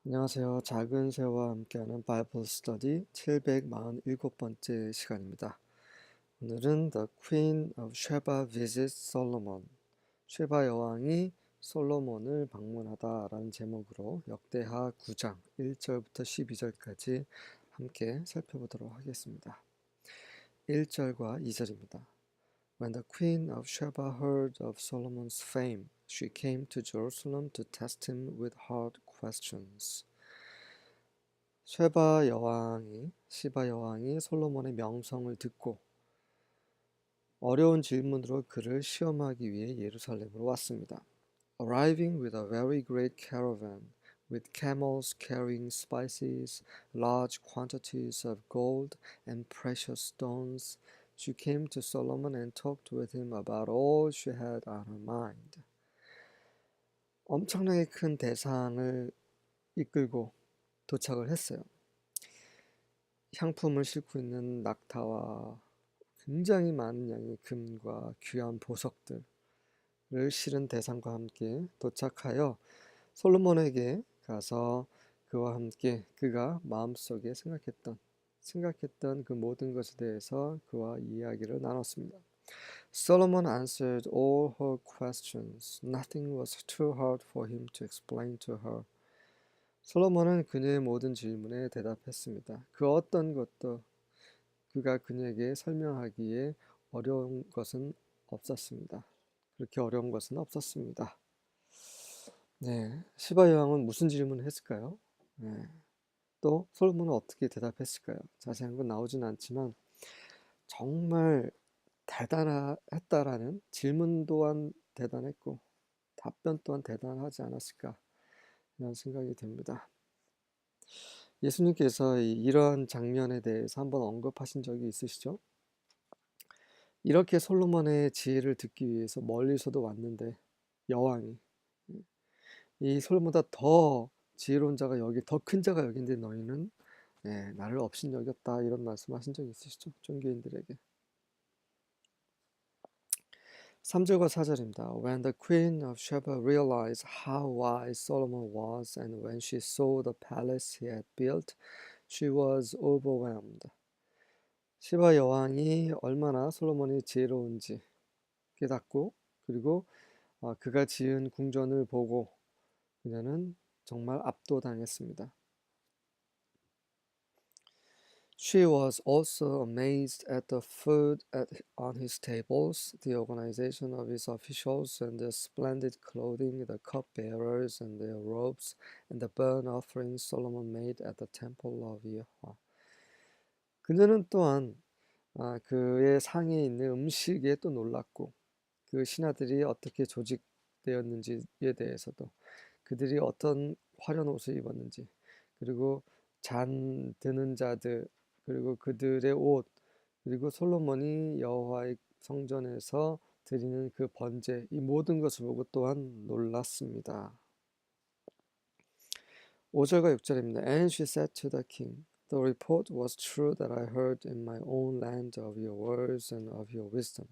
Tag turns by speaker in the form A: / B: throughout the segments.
A: 안녕하세요. 작은 새와 함께하는 바이블 스터디 747번째 시간입니다. 오늘은 The Queen of Sheba Visits Solomon, 쉐바 여왕이 솔로몬을 방문하다라는 제목으로 역대하 9장 1절부터 12절까지 함께 살펴보도록 하겠습니다. 1절과 2절입니다. When the Queen of Sheba heard of Solomon's fame, she came to Jerusalem to test him with hard questions. 시바 여왕이 솔로몬의 명성을 듣고 어려운 질문으로 그를 시험하기 위해 예루살렘으로 왔습니다. Arriving with a very great caravan, with camels carrying spices, large quantities of gold and precious stones, she came to Solomon and talked with him about all she had on her mind. 엄청나게 큰 대상을 이끌고 도착을 했어요. 향품을 싣고 있는 낙타와 굉장히 많은 양의 금과 귀한 보석들을 실은 대상과 함께 도착하여 솔로몬에게 가서 그와 함께 그가 마음속에 생각했던 그 모든 것에 대해서 그와 이야기를 나눴습니다. Solomon answered all her questions. Nothing was too hard for him to explain to her. 솔로몬은 그녀의 모든 질문에 대답했습니다. 그 어떤 것도 그가 그녀에게 설명하기에 어려운 것은 없었습니다. 그렇게 어려운 것은 없었습니다. 네, 시바 여왕은 무슨 질문을 했을까요? 네, 또 솔로몬은 어떻게 대답했을까요? 자세한 건 나오진 않지만 정말 대단했다라는 질문 또한 대단했고 답변 또한 대단하지 않았을까 이런 생각이 듭니다. 예수님께서 이러한 장면에 대해서 한번 언급하신 적이 있으시죠? 이렇게 솔로몬의 지혜를 듣기 위해서 멀리서도 왔는데 여왕이 이 솔로몬보다 더 지혜로운 자가 여기 더 큰 자가 여기인데 너희는 나를 업신여겼다 이런 말씀하신 적 있으시죠? 종교인들에게. 3절과 4절입니다. When the queen of Sheba realized how wise Solomon was and when she saw the palace he had built, she was overwhelmed. 시바 여왕이 얼마나 솔로몬이 지혜로운지 깨닫고 그리고 그가 지은 궁전을 보고 그녀는 정말 압도당했습니다. She was also amazed at the food on his tables, the organization of his officials, and the splendid clothing, the cupbearers and their robes, and the burnt offerings Solomon made at the temple of Yahweh. 그녀는 또한 그의 상에 있는 음식에 또 놀랐고 그 신하들이 어떻게 조직되었는지에 대해서도 그들이 어떤 화려한 옷을 입었는지 그리고 잔 드는 자들 그리고 그들의 옷 그리고 솔로몬이 여호와의 성전에서 드리는 그 번제 이 모든 것을 보고 또한 놀랐습니다. 5절과 6절입니다. And she said to the king, The report was true that I heard in my own land of your words and of your wisdom.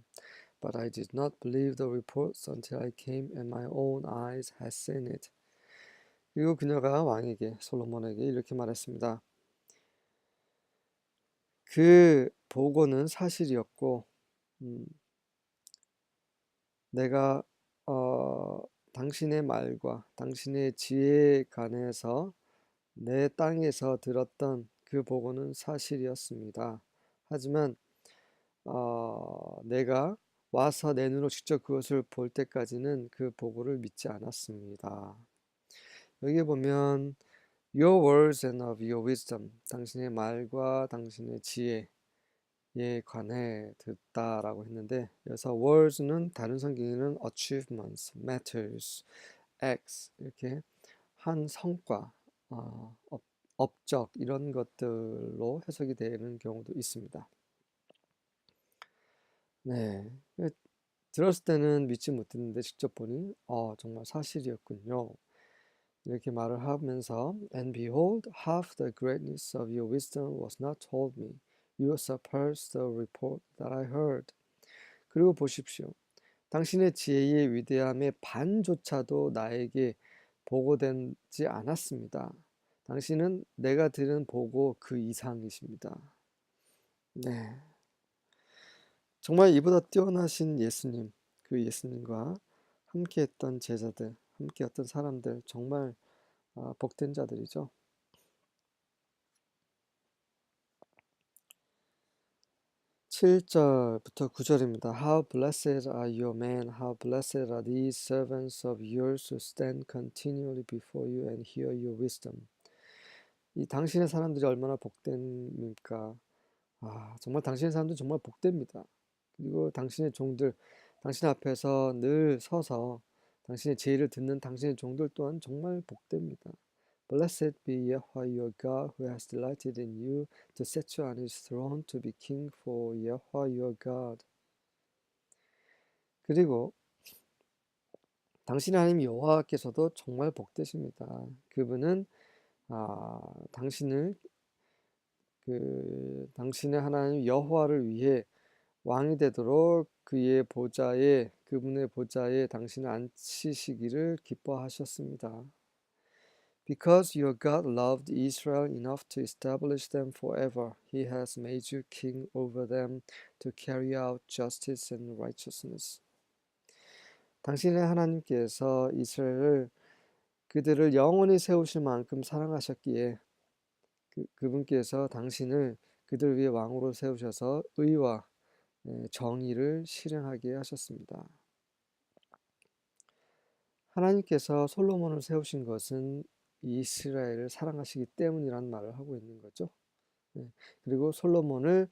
A: But I did not believe the reports until I came and my own eyes had seen it. 그리고 그녀가 왕에게 솔로몬에게 이렇게 말했습니다. 그 보고는 사실이었고 내가 당신의 말과 당신의 지혜에 관해서 내 땅에서 들었던 그 보고는 사실이었습니다. 하지만 내가 와서 내 눈으로 직접 그것을 볼 때까지는 그 보고를 믿지 않았습니다. 여기 보면 Your words and of your wisdom, 당신의 말과 당신의 지혜에 관해 듣다라고 했는데 여기서 words는 다른 성경에는 achievements, matters, acts 이렇게 한 성과, 업적 이런 것들로 해석이 되는 경우도 있습니다. 네, 들었을 때는 믿지 못했는데 직접 보니 정말 사실이었군요. 이렇게 말을 하면서 And behold, half the greatness of your wisdom was not told me. You surpassed the report that I heard. 그리고 보십시오. 당신의 지혜의 위대함의 반조차도 나에게 보고되지 않았습니다. 당신은 내가 들은 보고 그 이상이십니다. 네. 정말 이보다 뛰어나신 예수님, 그 예수님과 함께했던 제자들, 함께했던 사람들, 정말 복된 자들이죠. 7절부터 9절입니다. How blessed are your men, how blessed are these servants of yours who stand continually before you and hear your wisdom. 이 당신의 사람들이 얼마나 복됩니까? 정말 당신의 사람들 정말 복됩니다. 그리고 당신의 종들, 당신 앞에서 늘 서서 당신의 제의를 듣는 당신의 종들 또한 정말 복됩니다. Blessed be Yahweh your God who has delighted in you to set you on his throne to be king for Yahweh your God. 그리고 당신의 하나님 여호와께서도 정말 복되십니다. 그분은 당신을 당신의 하나님 여호와를 위해 왕이 되도록 그분의 보좌에 당신을 앉히시기를 기뻐하셨습니다. Because your God loved Israel enough to establish them forever, He has made you king over them to carry out justice and righteousness. 당신의 하나님께서 그들을 영원히 세우실 만큼 사랑하셨기에 그분께서 당신을 그들 위해 왕으로 세우셔서 의와 정의를 실행하게 하셨습니다. 하나님께서 솔로몬을 세우신 것은 이스라엘을 사랑하시기 때문이라는 말을 하고 있는 거죠. 그리고 솔로몬을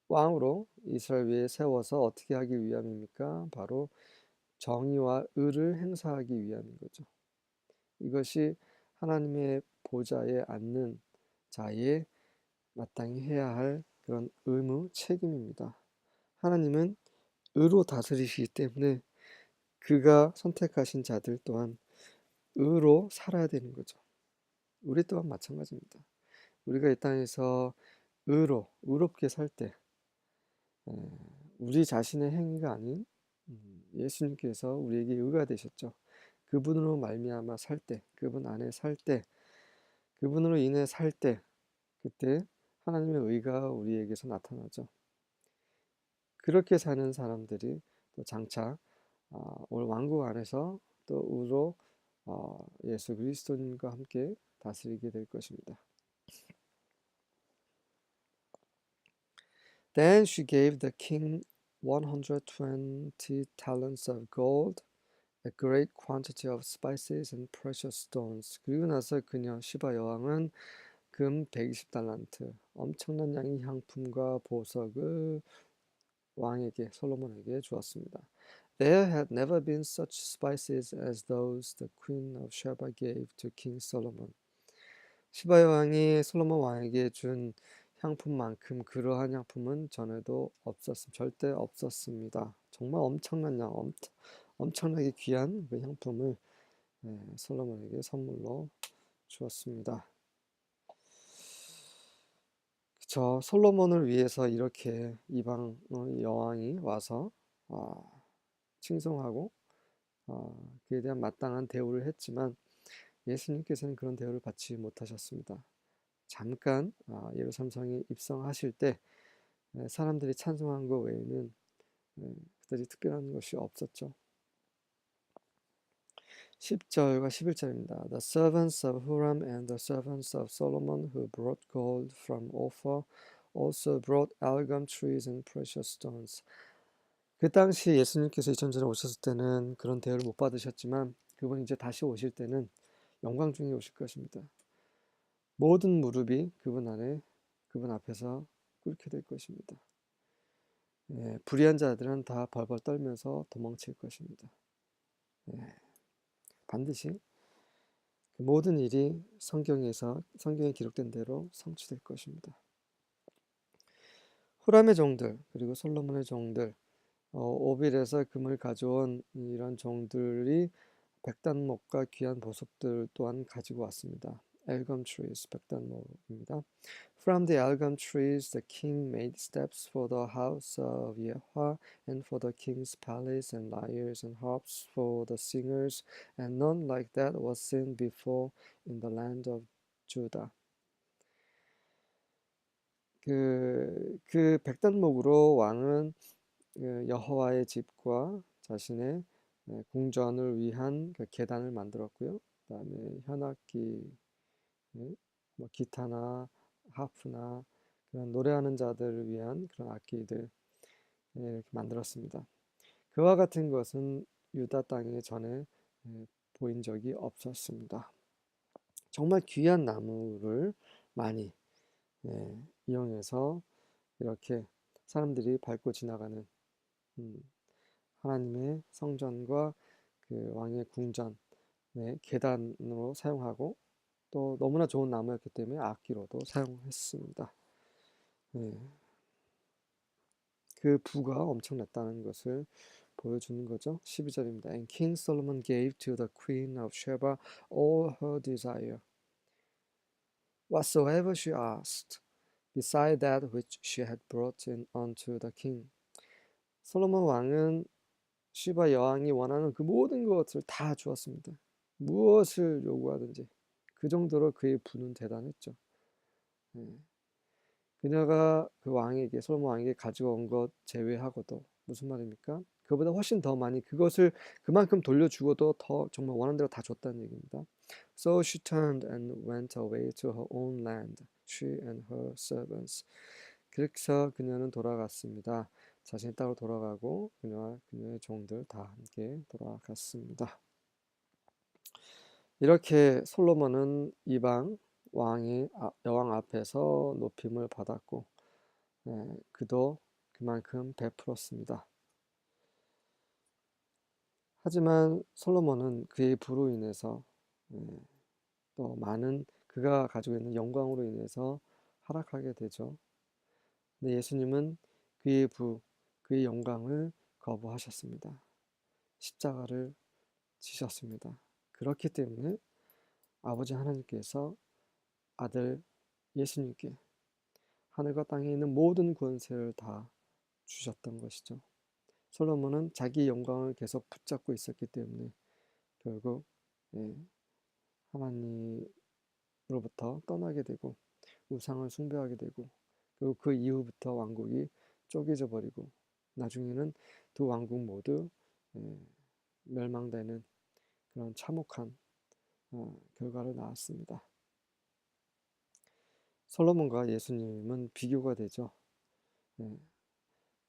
A: 왕으로 이스라엘 위에 세워서 어떻게 하기 위함입니까? 바로 정의와 의를 행사하기 위함인 거죠. 이것이 하나님의 보좌에 앉는 자의 마땅히 해야 할 그런 의무, 책임입니다. 하나님은 의로 다스리시기 때문에 그가 선택하신 자들 또한 의로 살아야 되는 거죠. 우리 또한 마찬가지입니다. 우리가 이 땅에서 의롭게 살 때, 우리 자신의 행위가 아닌 예수님께서 우리에게 의가 되셨죠. 그분으로 말미암아 살 때, 그분 안에 살 때, 그분으로 인해 살 때, 그때 하나님의 의가 우리에게서 나타나죠. 그렇게 사는 사람들이 또 장차 올 왕국 안에서 또 의로 예수 그리스도님과 함께 다스리게 될 것입니다. Then she gave the king 120 talents of gold, a great quantity of spices and precious stones. 그리고 나서 그녀 시바 여왕은 금 120달란트, 엄청난 양의 향품과 보석을 솔로몬에게 주었습니다. There had never been such spices as those the queen of Sheba gave to King Solomon. 시바 여왕이 솔로몬 왕에게 준 향품만큼 그러한 향품은 전에도 절대 없었습니다. 정말 엄청난 양, 엄청나게 귀한 그 향품을 솔로몬에게 선물로 주었습니다. 그쵸. 솔로몬을 위해서 이렇게 이방 여왕이 와서 칭송하고 그에 대한 마땅한 대우를 했지만 예수님께서는 그런 대우를 받지 못하셨습니다. 잠깐 예루살렘 성에 입성하실 때 사람들이 찬송한 것 외에는 그다지 특별한 것이 없었죠. 10절과 11절입니다. The servants of Huram and the servants of Solomon who brought gold from Ophir also brought algam trees and precious stones. 그 당시 예수님께서 2000전에 오셨을 때는 그런 대우를 못 받으셨지만 그분이 이제 다시 오실 때는 영광 중에 오실 것입니다. 모든 무릎이 그분 앞에서 꿇게 될 것입니다. 불의한 자들은 다 벌벌 떨면서 도망칠 것입니다. 반드시 그 모든 일이 성경에 기록된 대로 성취될 것입니다. 후람의 종들 그리고 솔로몬의 종들, 오빌에서 금을 가져온 이런 종들이 백단목과 귀한 보석들 또한 가지고 왔습니다. Elgum trees, 백단목입니다. From the Elgum trees, the king made steps for the house of Yahweh, and for the king's palace, and lyres and harps for the singers, and none like that was seen before in the land of Judah. 그 백단목으로 왕은 여호와의 집과 자신의 궁전을 위한 그 계단을 만들었고요. 그다음에 현악기, 뭐 기타나 하프나 그런 노래하는 자들을 위한 그런 악기들 이렇게 만들었습니다. 그와 같은 것은 유다 땅에 전에 보인 적이 없었습니다. 정말 귀한 나무를 많이 이용해서 이렇게 사람들이 밟고 지나가는 하나님의 성전과 그 왕의 궁전 계단으로 사용하고 또 너무나 좋은 나무였기 때문에 악기로도 사용했습니다. 그 부가 엄청났다는 것을 보여주는 거죠. 12절입니다. And King Solomon gave to the queen of Sheba all her desire, whatsoever she asked, beside that which she had brought in unto the king. 솔로몬 왕은 시바 여왕이 원하는 그 모든 것을 다 주었습니다. 무엇을 요구하든지 그 정도로 그의 부는 대단했죠. 그녀가 그 왕에게 솔로몬 왕에게 가지고 온 것 제외하고도 무슨 말입니까? 그보다 훨씬 더 많이 그것을 그만큼 돌려주고도 더 정말 원하는 대로 다 줬다는 얘기입니다. So she turned and went away to her own land, she and her servants. 그래서 그녀는 돌아갔습니다. 자신의 땅으로 돌아가고 그녀와 그녀의 종들 다 함께 돌아갔습니다. 이렇게 솔로몬은 이방 왕의 여왕 앞에서 높임을 받았고 그도 그만큼 베풀었습니다. 하지만 솔로몬은 그의 부로 인해서 또 많은 그가 가지고 있는 영광으로 인해서 하락하게 되죠. 근데 예수님은 그의 부, 그의 영광을 거부하셨습니다. 십자가를 지셨습니다. 그렇기 때문에 아버지 하나님께서 아들 예수님께 하늘과 땅에 있는 모든 권세를 다 주셨던 것이죠. 솔로몬은 자기 영광을 계속 붙잡고 있었기 때문에 결국 하나님으로부터 떠나게 되고 우상을 숭배하게 되고 그리고 그 이후부터 왕국이 쪼개져 버리고 나중에는 두 왕국 모두 멸망되는 그런 참혹한 결과를 낳았습니다. 솔로몬과 예수님은 비교가 되죠.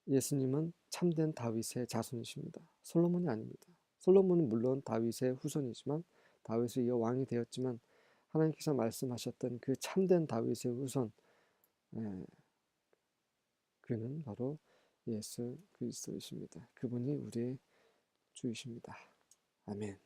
A: 예수님은 참된 다윗의 자손이십니다. 솔로몬이 아닙니다. 솔로몬은 물론 다윗의 후손이지만 다윗을 이어 왕이 되었지만 하나님께서 말씀하셨던 그 참된 다윗의 후손 그는 바로 예수 그리스도이십니다. 그분이 우리의 주이십니다. 아멘.